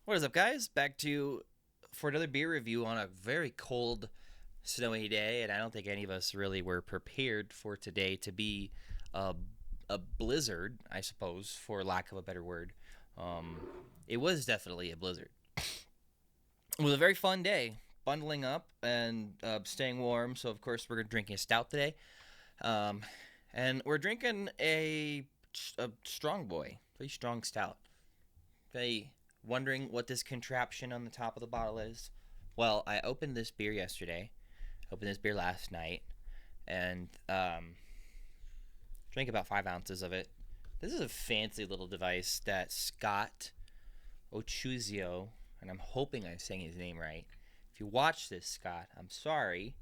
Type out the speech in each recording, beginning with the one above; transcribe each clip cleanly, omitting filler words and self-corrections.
What is up, guys? Back to for another beer review on a very cold, snowy day, and I don't think any of us really were prepared for today to be a, a blizzard, I suppose, for lack of a better word. Um, it was definitely a blizzard. It was a very fun day, bundling up and staying warm. So, of course, we're drinking a stout today, um, and we're drinking a strong boy, very strong stout. Hey, wondering what this contraption on the top of the bottle is? Well, I opened this beer yesterday, opened this beer last night, and drank about 5 ounces of it. This is a fancy little device that Scott Ochuzio, and I'm hoping I'm saying his name right. If you watch this, Scott, I'm sorry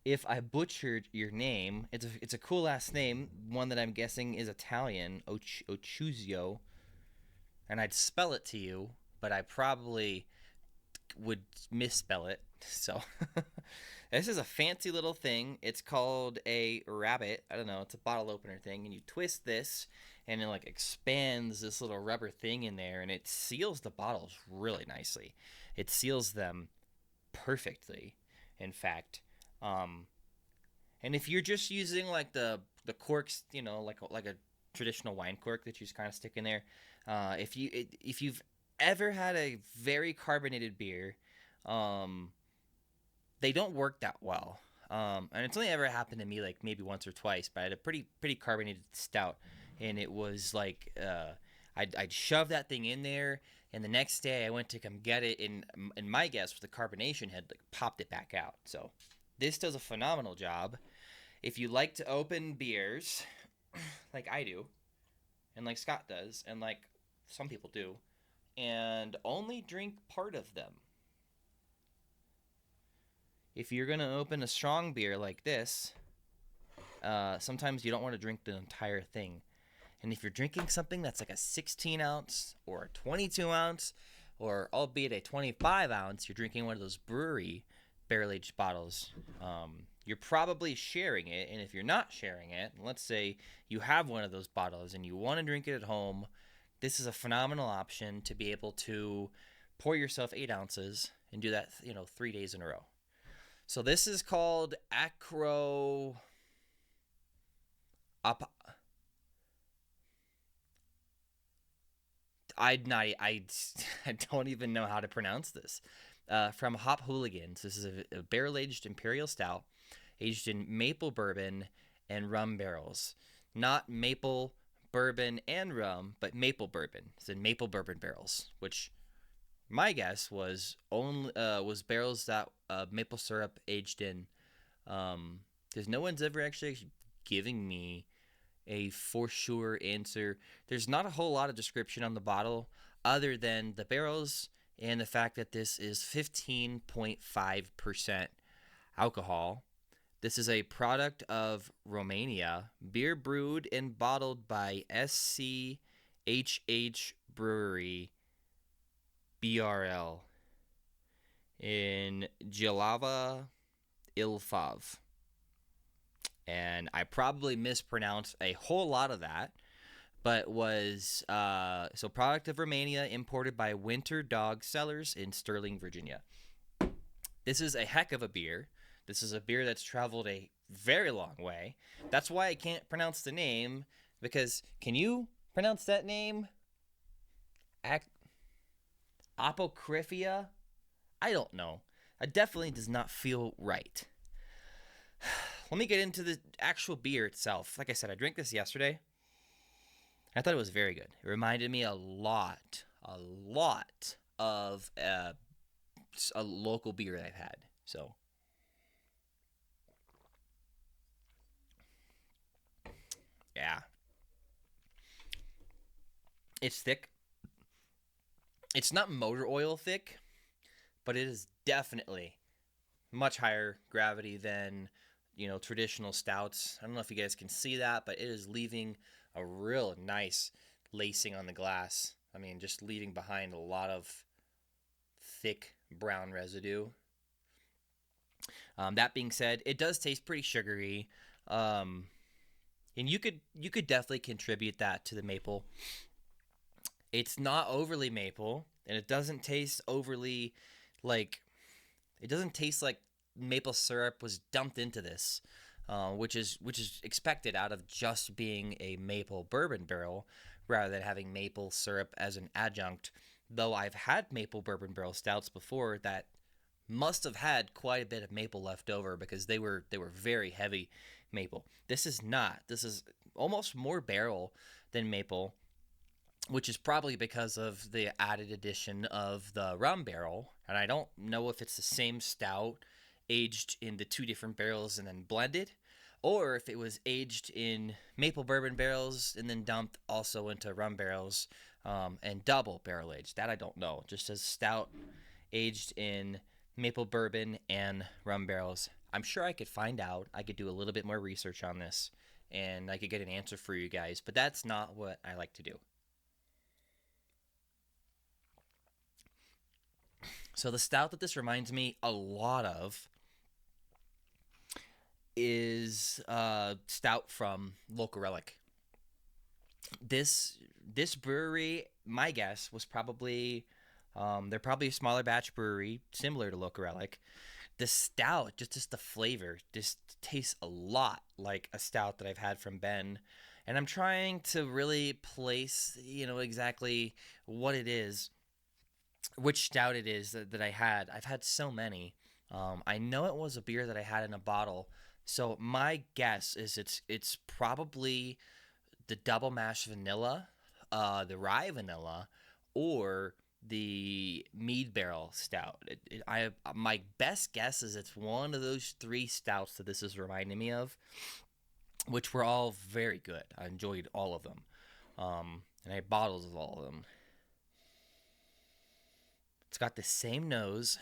if I butchered your name. It's a cool last name, one that I'm guessing is Italian, Ochuzio, and I'd spell it to you, but I probably would misspell it. So this is a fancy little thing. It's called a rabbit. I don't know. It's a bottle opener thing, and you twist this, and it like expands this little rubber thing in there, and it seals the bottles really nicely. It seals them perfectly, in fact. Um, and if you're just using like the corks, like a traditional wine cork that you just kind of stick in there, if you've ever had a very carbonated beer, um, they don't work that well. And it's only ever happened to me like maybe once or twice, but I had a pretty carbonated stout, and it was like I'd shove that thing in there, and the next day I went to come get it, and my guess was the carbonation had like popped it back out. So this does a phenomenal job. If you like to open beers, like I do, and like Scott does, and like some people do, and only drink part of them. If you're gonna open a strong beer like this, sometimes you don't want to drink the entire thing. And if you're drinking something that's like a 16 ounce or a 22 ounce, or albeit a 25 ounce, you're drinking one of those brewery barrel aged bottles. You're probably sharing it, and if you're not sharing it, let's say you have one of those bottles and you want to drink it at home, this is a phenomenal option to be able to pour yourself 8 ounces and do that, 3 days in a row. So this is called acro. Op- I'd not. I don't even know how to pronounce this. From Hop Hooligans. This is a barrel aged imperial stout, aged in maple bourbon and rum barrels. Not maple bourbon and rum, but maple bourbon. It's in maple bourbon barrels, which my guess was barrels that maple syrup aged in. Because no one's ever actually giving me a for sure answer. There's not a whole lot of description on the bottle other than the barrels and the fact that this is 15.5% alcohol. This is a product of Romania, beer brewed and bottled by SCHH Brewery, BRL, in Jelava, Ilfov. And I probably mispronounced a whole lot of that, but was so product of Romania, imported by Winter Dog Cellars in Sterling, Virginia. This is a heck of a beer. This is a beer that's traveled a very long way. That's why I can't pronounce the name, because can you pronounce that name? Apocrypha? I don't know. It definitely does not feel right. Let me get into the actual beer itself. Like I said, I drank this yesterday. I thought it was very good. It reminded me a lot of a local beer that I've had. So, yeah. It's thick. It's not motor oil thick, but it is definitely much higher gravity than traditional stouts. I don't know if you guys can see that, but it is leaving a real nice lacing on the glass. I mean, just leaving behind a lot of thick brown residue. That being said, it does taste pretty sugary, um, and you could definitely contribute that to the maple. It's not overly maple. and it doesn't taste overly like it doesn't taste like maple syrup was dumped into this, which is expected out of just being a maple bourbon barrel rather than having maple syrup as an adjunct. Though I've had maple bourbon barrel stouts before that must have had quite a bit of maple left over because they were very heavy maple. This is not. This is almost more barrel than maple, which is probably because of the added addition of the rum barrel. And I don't know if it's the same stout aged in the two different barrels and then blended, or if it was aged in maple bourbon barrels and then dumped also into rum barrels and double barrel aged. That I don't know. It just says stout aged in maple bourbon and rum barrels. I'm sure I could find out. I could do a little bit more research on this and I could get an answer for you guys, but that's not what I like to do. So the stout that this reminds me a lot of is stout from Local Relic. This brewery, my guess was probably they're probably a smaller batch brewery similar to Local Relic. The stout, just the flavor, just tastes a lot like a stout that I've had from Ben, and I'm trying to really place exactly what it is, which stout it is that I had. I've had so many. I know it was a beer that I had in a bottle. So my guess is it's probably the double mash vanilla, the rye vanilla, or the mead barrel stout. My best guess is it's one of those three stouts that this is reminding me of, which were all very good. I enjoyed all of them, and I had bottles of all of them. It's got the same nose.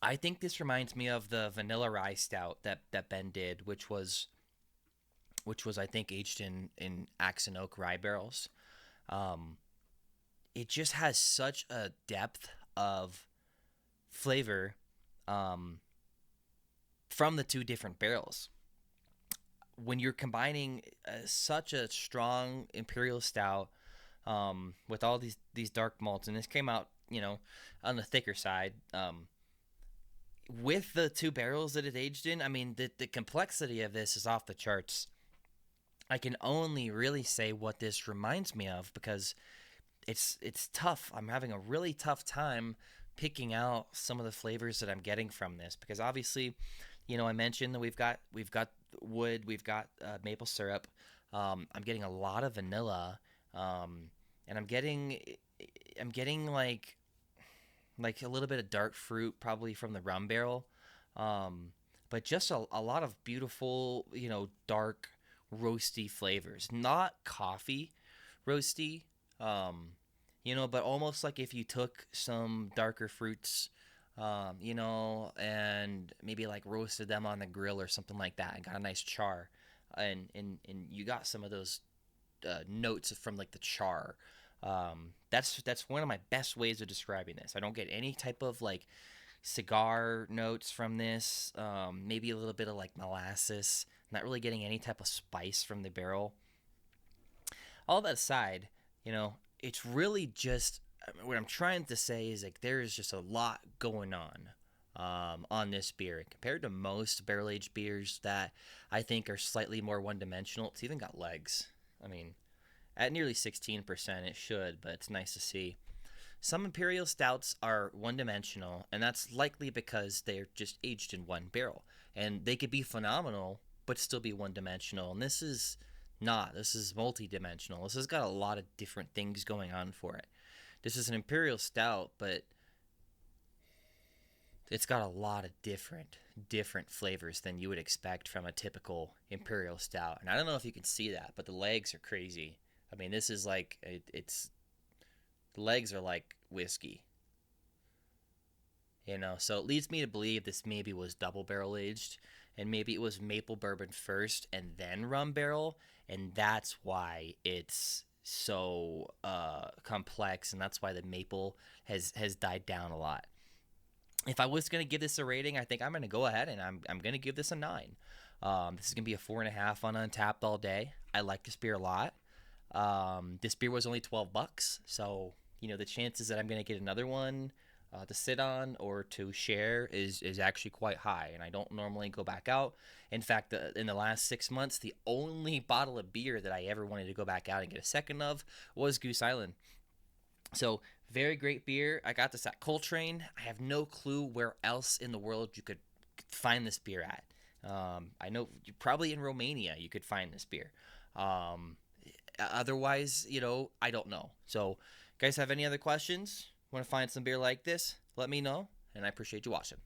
I think this reminds me of the vanilla rye stout that Ben did, which was I think aged in Axe and Oak rye barrels. Um, it just has such a depth of flavor um, from the two different barrels. When you're combining such a strong imperial stout with all these dark malts, and this came out on the thicker side. With the two barrels that it aged in, I mean, the complexity of this is off the charts. I can only really say what this reminds me of because it's tough. I'm having a really tough time picking out some of the flavors that I'm getting from this because obviously, I mentioned that we've got wood, we've got maple syrup. I'm getting a lot of vanilla, and I'm getting like a little bit of dark fruit, probably from the rum barrel, but just a lot of beautiful, dark roasty flavors. Not coffee roasty, but almost like if you took some darker fruits, and maybe like roasted them on the grill or something like that and got a nice char, and you got some of those notes from like the char. That's one of my best ways of describing this. I don't get any type of like cigar notes from this. Maybe a little bit of like molasses. Not really getting any type of spice from the barrel. All that aside, it's really just what I'm trying to say is like there is just a lot going on this beer compared to most barrel aged beers that I think are slightly more one dimensional. It's even got legs. I mean, at nearly 16%, it should, but it's nice to see. Some imperial stouts are one-dimensional, and that's likely because they're just aged in one barrel. And they could be phenomenal, but still be one-dimensional. And this is not. This is multi-dimensional. This has got a lot of different things going on for it. This is an imperial stout, but it's got a lot of different flavors than you would expect from a typical imperial stout. And I don't know if you can see that, but the legs are crazy. I mean, this is like it's the legs are like whiskey, So it leads me to believe this maybe was double barrel aged, and maybe it was maple bourbon first and then rum barrel, and that's why it's so complex, and that's why the maple has died down a lot. If I was gonna give this a rating, I think I'm gonna go ahead and I'm gonna give this a 9. This is gonna be a 4.5 on Untapped all day. I like this beer a lot. This beer was only $12, so the chances that I'm gonna get another one to sit on or to share is actually quite high. And I don't normally go back out. In fact, in the last 6 months, the only bottle of beer that I ever wanted to go back out and get a second of was Goose Island. So very great beer. I got this at Coltrane. I have no clue where else in the world you could find this beer at. I know probably in Romania you could find this beer. Um, Otherwise, I don't know. So, guys, have any other questions? Want to find some beer like this? Let me know, and I appreciate you watching.